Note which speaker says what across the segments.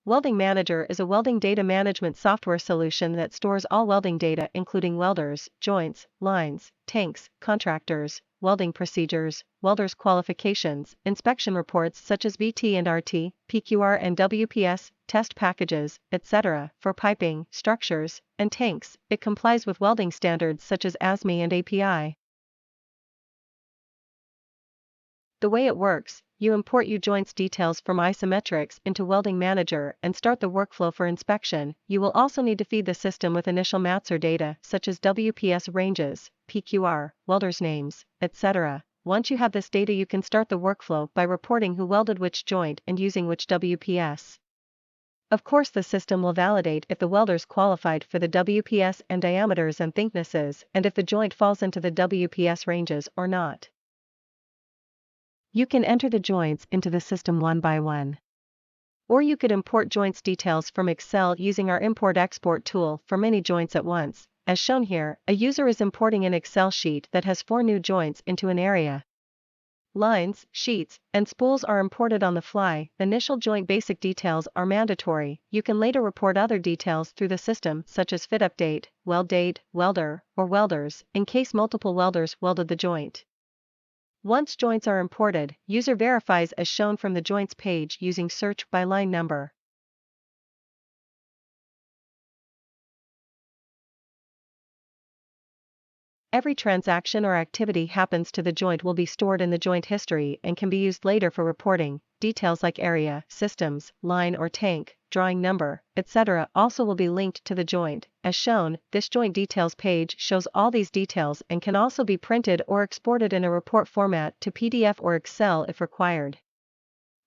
Speaker 1: Welding Manager is a welding data management software solution that stores all welding data including welders, joints, lines, tanks, contractors, welding procedures, welders qualifications, inspection reports such as VT and RT, PQR and WPS, test packages, etc. For piping, structures, and tanks. It complies with welding standards such as ASME and API. The way it works, you import U-joints details from isometrics into Welding Manager and start the workflow for inspection. You will also need to feed the system with initial mats or data such as WPS ranges, PQR, welders names, etc. Once you have this data, you can start the workflow by reporting who welded which joint and using which WPS. Of course, the system will validate if the welders qualified for the WPS and diameters and thicknesses and if the joint falls into the WPS ranges or not. You can enter the joints into the system one by one. Or you could import joints details from Excel using our import-export tool for many joints at once. As shown here, a user is importing an Excel sheet that has 4 new joints into an area. Lines, sheets, and spools are imported on the fly. Initial joint basic details are mandatory. You can later report other details through the system such as fit update, weld date, welder, or welders, in case multiple welders welded the joint. Once joints are imported, user verifies as shown from the joints page using search by line number. Every transaction or activity happens to the joint will be stored in the joint history and can be used later for reporting. Details like area, systems, line or tank, drawing number, etc. also will be linked to the joint. As shown, this joint details page shows all these details and can also be printed or exported in a report format to PDF or Excel if required.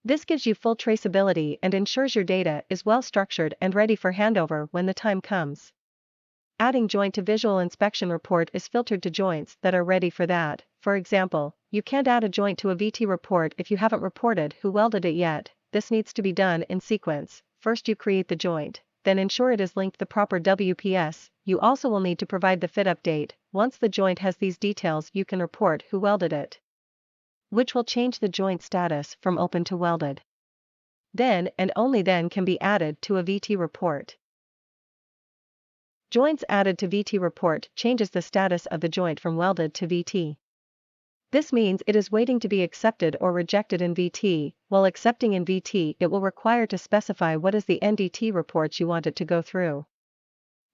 Speaker 1: This gives you full traceability and ensures your data is well structured and ready for handover when the time comes. Adding joint to visual inspection report is filtered to joints that are ready for that. For example, you can't add a joint to a VT report if you haven't reported who welded it yet. This needs to be done in sequence. First you create the joint, then ensure it is linked the proper WPS. You also will need to provide the fit update. Once the joint has these details, you can report who welded it, which will change the joint status from open to welded. Then and only then can be added to a VT report. Joints added to VT report changes the status of the joint from welded to VT. This means it is waiting to be accepted or rejected in VT. While accepting in VT, it will require to specify what is the NDT reports you want it to go through,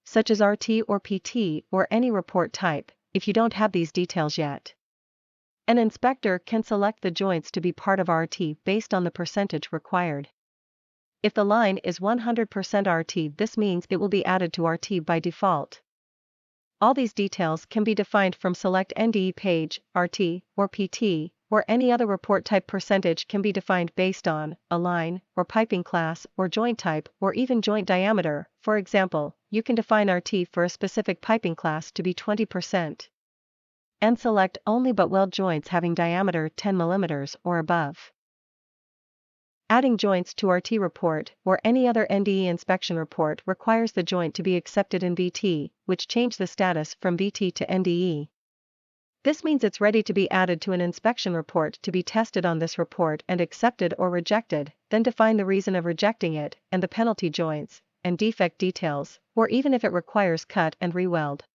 Speaker 1: such as RT or PT or any report type, if you don't have these details yet. An inspector can select the joints to be part of RT based on the percentage required. If the line is 100% RT, this means it will be added to RT by default. All these details can be defined from select NDE page, RT, or PT, or any other report type. Percentage can be defined based on a line, or piping class, or joint type, or even joint diameter. For example, you can define RT for a specific piping class to be 20%. And select only but weld joints having diameter 10 mm or above. Adding joints to RT report or any other NDE inspection report requires the joint to be accepted in VT, which change the status from VT to NDE. This means it's ready to be added to an inspection report to be tested on this report and accepted or rejected. Then define the reason of rejecting it and the penalty joints and defect details, or even if it requires cut and re-weld.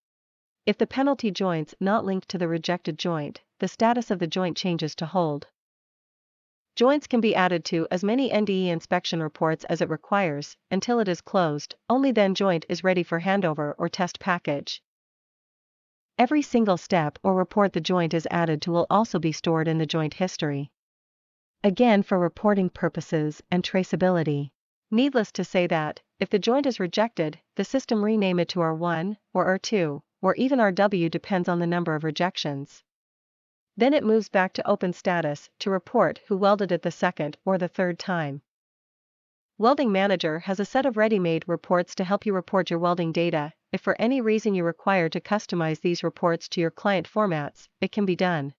Speaker 1: If the penalty joint's not linked to the rejected joint, the status of the joint changes to hold. Joints can be added to as many NDE inspection reports as it requires, until it is closed. Only then joint is ready for handover or test package. Every single step or report the joint is added to will also be stored in the joint history. Again, for reporting purposes and traceability. Needless to say that, if the joint is rejected, the system rename it to R1, or R2, or even RW, depends on the number of rejections. Then it moves back to open status to report who welded it the second or the third time. Welding Manager has a set of ready-made reports to help you report your welding data. If for any reason you require to customize these reports to your client formats, it can be done.